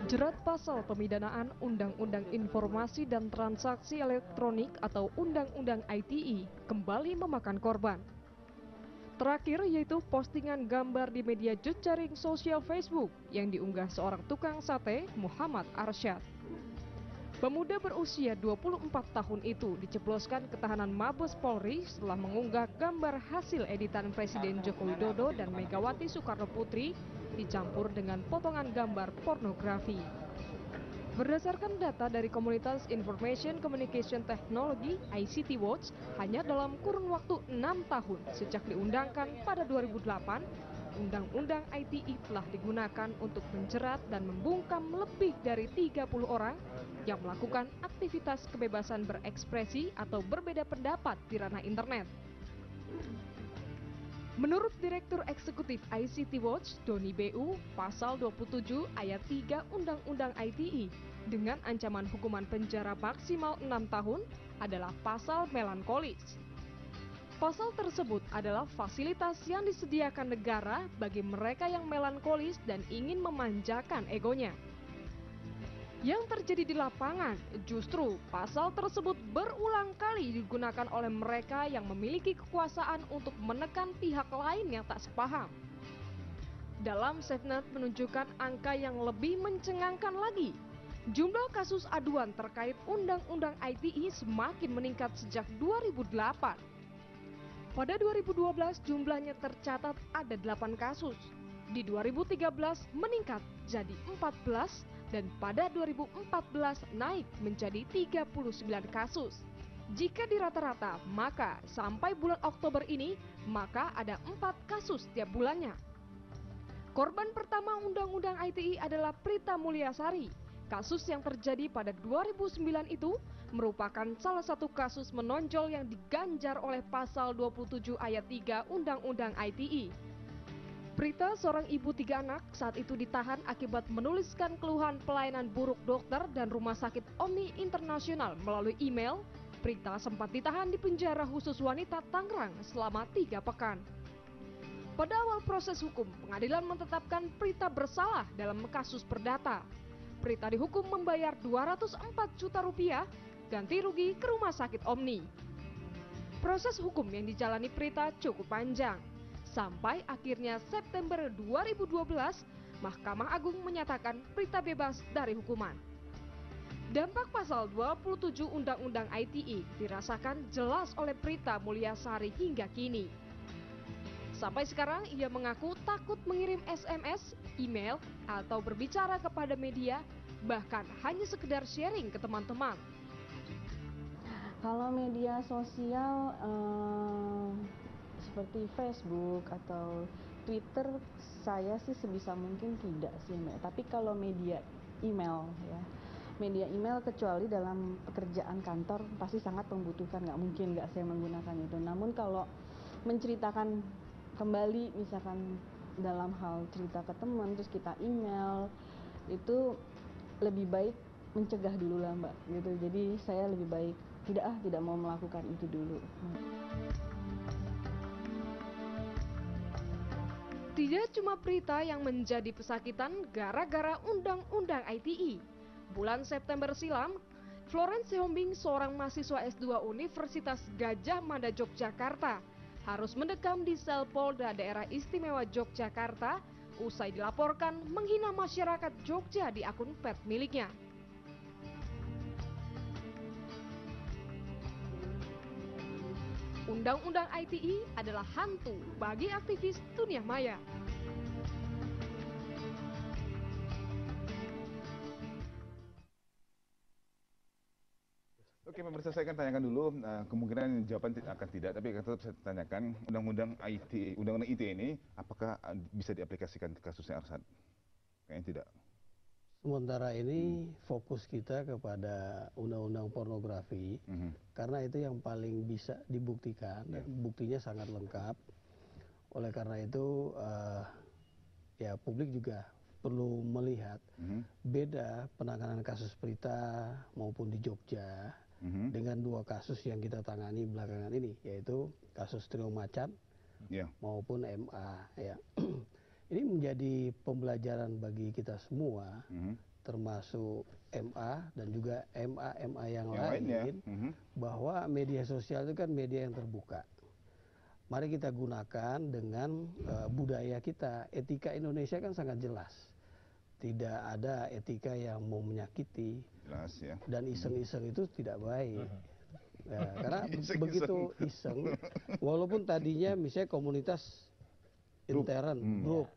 Jerat pasal pemidanaan Undang-Undang Informasi dan Transaksi Elektronik atau Undang-Undang ITE kembali memakan korban. Terakhir yaitu postingan gambar di media jejaring sosial Facebook yang diunggah seorang tukang sate, Muhammad Arsyad. Pemuda berusia 24 tahun itu diceploskan ke tahanan Mabes Polri setelah mengunggah gambar hasil editan Presiden Joko Widodo dan Megawati Soekarno Putri dicampur dengan potongan gambar pornografi. Berdasarkan data dari komunitas Information Communication Technology ICT Watch, hanya dalam kurun waktu 6 tahun sejak diundangkan pada 2008, Undang-Undang ITE telah digunakan untuk menjerat dan membungkam lebih dari 30 orang yang melakukan aktivitas kebebasan berekspresi atau berbeda pendapat di ranah internet. Menurut Direktur Eksekutif ICT Watch, Doni BU, pasal 27 ayat 3 Undang-Undang ITE dengan ancaman hukuman penjara maksimal 6 tahun adalah pasal melankolis. Pasal tersebut adalah fasilitas yang disediakan negara bagi mereka yang melankolis dan ingin memanjakan egonya. Yang terjadi di lapangan, justru pasal tersebut berulang kali digunakan oleh mereka yang memiliki kekuasaan untuk menekan pihak lain yang tak sepaham. Dalam SafeNet menunjukkan angka yang lebih mencengangkan lagi. Jumlah kasus aduan terkait Undang-Undang ITE semakin meningkat sejak 2008. Pada 2012 jumlahnya tercatat ada 8 kasus. Di 2013 meningkat jadi 14 dan pada 2014 naik menjadi 39 kasus. Jika dirata-rata, maka sampai bulan Oktober ini, maka ada 4 kasus tiap bulannya. Korban pertama Undang-Undang ITE adalah Prita Mulyasari. Kasus yang terjadi pada 2009 itu merupakan salah satu kasus menonjol yang diganjar oleh pasal 27 ayat 3 Undang-Undang ITE. Prita, seorang ibu 3 anak, saat itu ditahan akibat menuliskan keluhan pelayanan buruk dokter dan Rumah Sakit Omni Internasional melalui email. Prita sempat ditahan di penjara khusus wanita Tangerang selama 3 pekan. Pada awal proses hukum, pengadilan menetapkan Prita bersalah dalam kasus perdata. Prita dihukum membayar 204 juta rupiah ganti rugi ke Rumah Sakit Omni. Proses hukum yang dijalani Prita cukup panjang. Sampai akhirnya September 2012, Mahkamah Agung menyatakan Prita bebas dari hukuman. Dampak pasal 27 Undang-Undang ITE dirasakan jelas oleh Prita Mulyasari hingga kini. Sampai sekarang ia mengaku takut mengirim SMS, email, atau berbicara kepada media, bahkan hanya sekedar sharing ke teman-teman. Kalau media sosial seperti Facebook atau Twitter, saya sih sebisa mungkin tidak sih Mbak. Tapi kalau media email ya, media email kecuali dalam pekerjaan kantor pasti sangat membutuhkan, nggak mungkin nggak saya menggunakan itu. Namun kalau menceritakan kembali misalkan dalam hal cerita ke teman terus kita email, itu lebih baik mencegah dulu lah Mbak gitu. Jadi saya lebih baik tidak mau melakukan itu dulu. Tidak cuma Prita yang menjadi pesakitan gara-gara Undang-Undang ITE. Bulan September silam, Florence Sihombing, seorang mahasiswa S2 Universitas Gadjah Mada Yogyakarta, harus mendekam di sel Polda Daerah Istimewa Yogyakarta usai dilaporkan menghina masyarakat Jogja di akun pet miliknya. Undang-Undang ITE adalah hantu bagi aktivis dunia maya. Oke, pemirsa, saya akan tanyakan dulu, kemungkinan jawaban akan tidak, tapi akan tetap saya tanyakan, Undang-Undang ITE ini, apakah bisa diaplikasikan ke kasusnya Arsyad? Kayaknya tidak. Sementara ini fokus kita kepada undang-undang pornografi, karena itu yang paling bisa dibuktikan, dan buktinya sangat lengkap. Oleh karena itu, ya publik juga perlu melihat beda penanganan kasus Prita maupun di Jogja dengan 2 kasus yang kita tangani belakangan ini, yaitu kasus Trio Macan maupun MA. Ya. ini menjadi pembelajaran bagi kita semua, termasuk MA dan juga MA yang lain, bahwa media sosial itu kan media yang terbuka. Mari kita gunakan dengan budaya kita. Etika Indonesia kan sangat jelas. Tidak ada etika yang mau menyakiti. Jelas, ya. Dan iseng-iseng itu tidak baik. Ya, karena begitu iseng, walaupun tadinya misalnya komunitas intern, grup,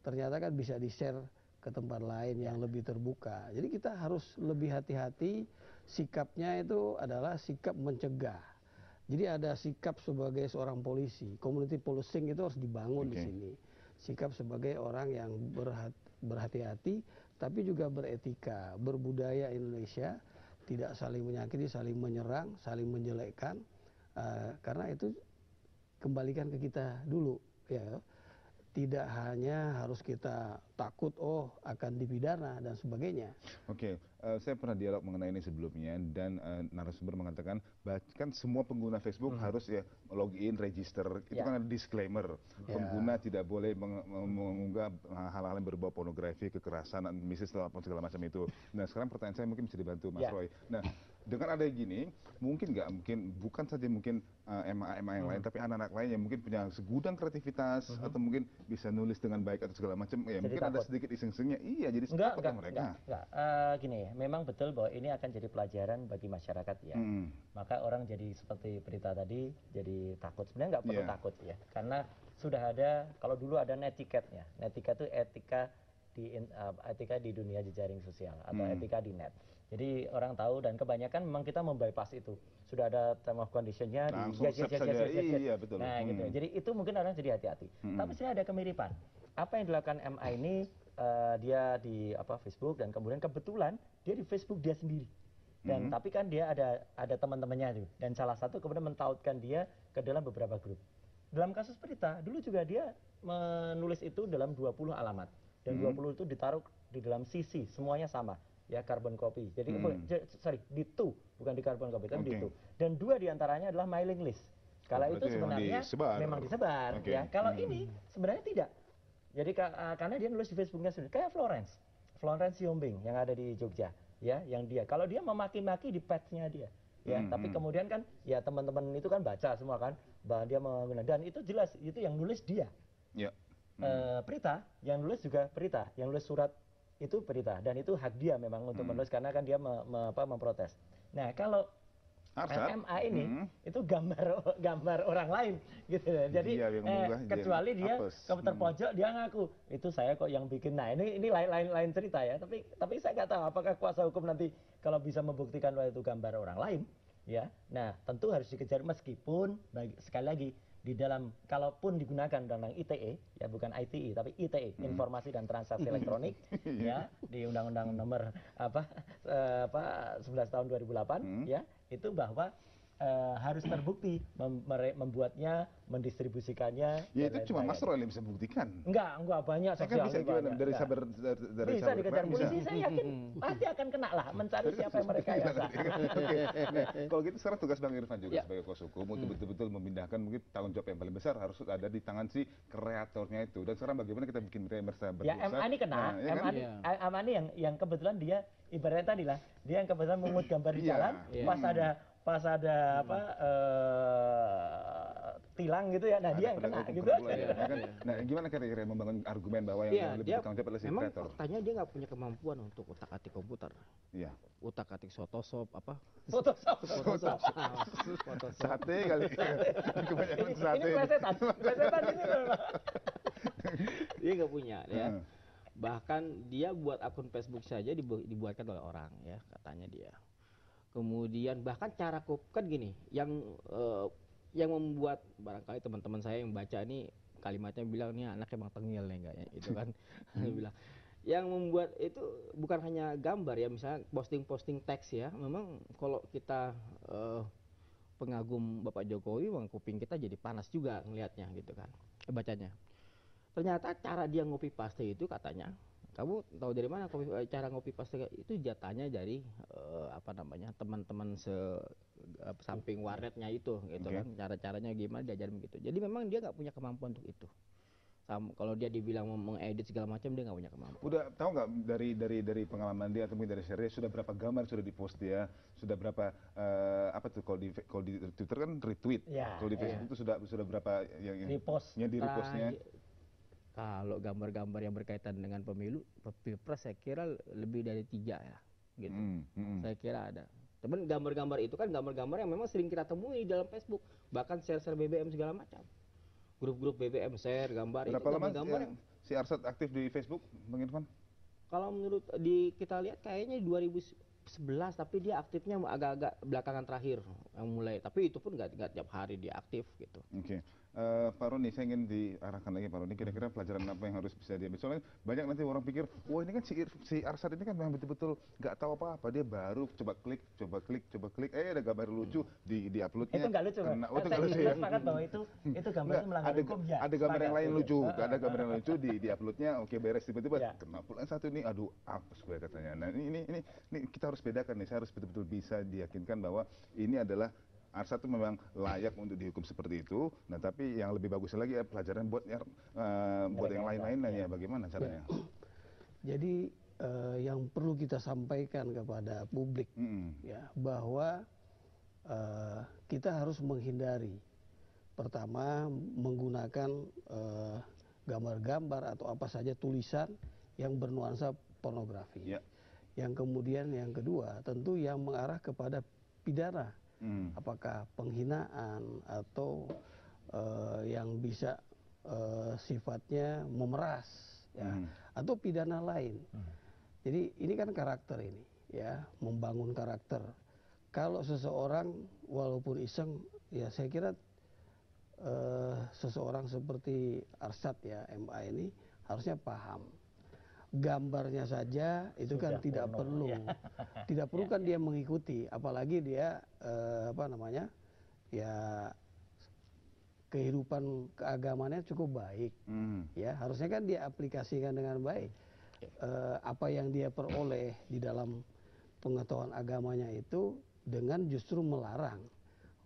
ternyata kan bisa di-share ke tempat lain yang lebih terbuka. Jadi kita harus lebih hati-hati, sikapnya itu adalah sikap mencegah. Jadi ada sikap sebagai seorang polisi, community policing itu harus dibangun di sini. Sikap sebagai orang yang berhati-hati, tapi juga beretika, berbudaya Indonesia, tidak saling menyakiti, saling menyerang, saling menjelekkan, karena itu kembalikan ke kita dulu, ya. Tidak hanya harus kita takut akan dipidana dan sebagainya. Oke, saya pernah dialog mengenai ini sebelumnya dan narasumber mengatakan bahkan semua pengguna Facebook harus ya login, register. Itu kan ada disclaimer. Pengguna tidak boleh mengunggah hal-hal yang berbau pornografi, kekerasan, misalnya segala macam itu. Nah, sekarang pertanyaan saya mungkin bisa dibantu Mas Roy. Nah, dengan ada gini, mungkin bukan saja mungkin MA yang lain, tapi anak-anak lain yang mungkin punya segudang kreativitas atau mungkin bisa nulis dengan baik atau segala macam, ya jadi mungkin takut. Ada sedikit iseng-isengnya, jadi takut mereka. Gini ya, memang betul bahwa ini akan jadi pelajaran bagi masyarakat ya. Maka orang jadi seperti berita tadi, jadi takut. Sebenarnya nggak perlu takut ya, karena sudah ada, kalau dulu ada netiketnya. Netiket itu etika di dunia jejaring sosial atau etika di net. Jadi orang tahu dan kebanyakan memang kita membypass itu. Sudah ada term of condition-nya di iya, betul. Nah, gitu. Jadi itu mungkin orang jadi hati-hati. Tapi sebenarnya ada kemiripan. Apa yang dilakukan MA ini dia di Facebook dan kemudian kebetulan dia di Facebook dia sendiri. Dan tapi kan dia ada teman-temannya itu. Dan salah satu kemudian mentautkan dia ke dalam beberapa grup. Dalam kasus berita, dulu juga dia menulis itu dalam 20 alamat. Dan 20 itu ditaruh di dalam CC, semuanya sama. Ya, carbon copy. Jadi di two, bukan di carbon copy, tapi di two. Dan 2 diantaranya adalah mailing list. Kalau itu sebenarnya memang disebar. Ya. Kalau ini sebenarnya tidak. Jadi karena dia nulis di Facebooknya sendiri, kayak Florence Siombing yang ada di Jogja, ya, yang dia. Kalau dia memaki-maki di page-nya dia, ya. Tapi kemudian kan, ya teman-teman itu kan baca semua kan, bahwa dia menggunakan, dan itu jelas itu yang nulis dia. Berita, yang nulis juga berita, yang nulis surat itu berita, dan itu hak dia memang untuk menulis karena kan dia memprotes. Nah, kalau MA ini itu gambar orang lain gitu. Jadi kecuali dia terpojok dia ngaku itu saya kok yang bikin. Nah, ini lain cerita ya. Tapi saya nggak tahu apakah kuasa hukum nanti kalau bisa membuktikan bahwa itu gambar orang lain, ya. Nah, tentu harus dikejar meskipun sekali lagi di dalam, kalaupun digunakan dalam ITE, ya bukan ITE tapi ITE, informasi dan transaksi elektronik, ya, di Undang-Undang nomor 11 tahun 2008, ya, itu bahwa harus terbukti membuatnya, mendistribusikannya. Ya itu cuma Mas Roy yang bisa buktikan. Enggak banyak sosial. Bisa gimana? Dari bisa dikejar polisi, saya yakin pasti akan kena lah, mencari siapa yang mereka yasa. Nah, kalau gitu sekarang tugas Bang Irfan juga sebagai kuasa hukum untuk betul-betul memindahkan mungkin tanggung jawab yang paling besar harus ada di tangan si kreatornya itu. Dan sekarang bagaimana kita bikin mereka berdua? Ya, MA ini kena. MA ini yang kebetulan dia ibaratnya tadi lah, dia yang kebetulan memungut gambar di jalan, pas ada tilang gitu ya, nah dia yang kena gitu aja. Nah, gimana kira-kira membangun argumen bahwa yang lebih bertanggung jawab adalah si kreator? Memang faktanya dia nggak punya kemampuan untuk utak-atik komputer. Iya. Utak-atik Photoshop apa? Photoshop. Sate kali. Kebanyakan sate. Ini plesetan ini. Dia nggak punya, ya. Bahkan dia buat akun Facebook saja dibuatkan oleh orang, ya, katanya dia. Kemudian bahkan cara kan gini, yang membuat barangkali teman-teman saya yang baca ini kalimatnya bilang nih anak emang tengil nih kayaknya itu kan. Bilang yang membuat itu bukan hanya gambar ya, misalnya posting teks ya. Memang kalau kita pengagum Bapak Jokowi, memang kuping kita jadi panas juga ngelihatnya gitu kan, bacanya. Ternyata cara dia ngopi paste itu katanya, kamu tahu dari mana cara ngopi paste itu jatahnya dari teman-teman samping warnetnya itu gitu kan, cara-caranya gimana diajarin begitu. Jadi memang dia nggak punya kemampuan untuk itu. Kalau dia dibilang mengedit segala macam, dia nggak punya kemampuan. Udah tahu nggak dari pengalaman dia atau mungkin dari share sudah berapa gambar sudah dipost dia, sudah berapa apa tuh kalau di Twitter kan retweet, Ya, kalau di Facebook itu sudah berapa yang Repost. di repostnya? Kalau gambar-gambar yang berkaitan dengan pemilu, pilpres saya kira lebih dari 3 ya, gitu. Saya kira ada. Tapi gambar-gambar itu kan gambar-gambar yang memang sering kita temui dalam Facebook, bahkan share-share BBM segala macam. Grup-grup BBM share gambar Berapa itu lama gambar-gambar yang si Arsad aktif di Facebook, Bang Irfan? kalau menurut kita lihat kayaknya 2011, tapi dia aktifnya agak-agak belakangan terakhir yang mulai. Tapi itu pun nggak tiap hari dia aktif gitu. Oke. Pak Roni, saya ingin diarahkan lagi Pak Roni, kira-kira pelajaran apa yang harus bisa diambil? Soalnya banyak nanti orang pikir, wah ini kan si Arsad ini kan memang betul-betul nggak tahu apa-apa, dia baru coba klik, ada gambar lucu di uploadnya. Itu nggak lucu, Pak. Oh, itu nggak lucu Kita ya? sepakat bahwa itu gambarnya melanggar hukum ya. Ada gambar yang Sepakat. lain lucu, ada gambar yang lucu di uploadnya, oke beres, tiba-tiba Ya. kena pula satu ini, aduh apa supaya katanya. Nah ini kita harus bedakan nih, saya harus betul-betul bisa diyakinkan bahwa ini adalah Arsad itu memang layak untuk dihukum seperti itu. Nah, tapi yang lebih bagus lagi ya pelajaran buat yang lain-lainnya ya. Bagaimana caranya? Jadi yang perlu kita sampaikan kepada publik ya bahwa kita harus menghindari pertama menggunakan gambar-gambar atau apa saja tulisan yang bernuansa pornografi. Ya. Yang kemudian yang kedua tentu yang mengarah kepada pidana. Apakah penghinaan atau yang bisa sifatnya memeras ya atau pidana lain. Jadi ini kan karakter ini ya, membangun karakter. Kalau seseorang walaupun iseng ya saya kira seseorang seperti Arsad ya MA ini harusnya paham. Gambarnya saja itu Sudah kan tidak porno, perlu, ya. tidak perlu kan dia mengikuti, apalagi dia ya kehidupan keagamannya cukup baik, ya harusnya kan dia aplikasikan dengan baik apa yang dia peroleh di dalam pengetahuan agamanya itu dengan justru melarang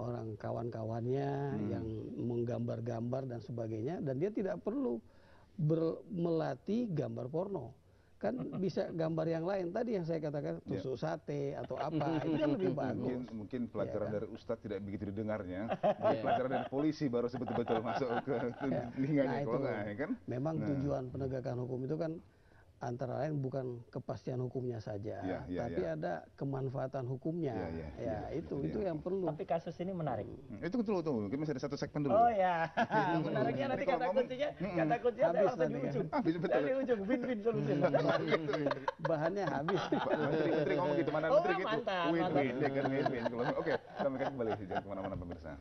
orang kawan-kawannya yang menggambar-gambar dan sebagainya, dan dia tidak perlu melatih gambar porno, kan bisa gambar yang lain tadi yang saya katakan tusuk sate atau apa itu kan lebih bagus. Mungkin pelajaran dari Ustadz tidak begitu didengarnya, tapi pelajaran dari polisi baru betul-betul masuk ke telinganya. Kalau nggak ya kan? Memang tujuan penegakan hukum itu kan antara lain bukan kepastian hukumnya saja, tapi ada kemanfaatan hukumnya. Itu yang perlu. Tapi kasus ini menarik. Itu betul. Kita masih ada satu segmen dulu. Oh ya, menariknya nanti kata kuncinya ada langsung di ujung. Habis betul. Di ujung, win-win solution. Bahannya habis. Menteri ngomong gitu, mana Oh, menteri gitu. mantap, Win-win, dia kan win-win. Oke, kami akan kembali, jangan kemana-mana pemirsa.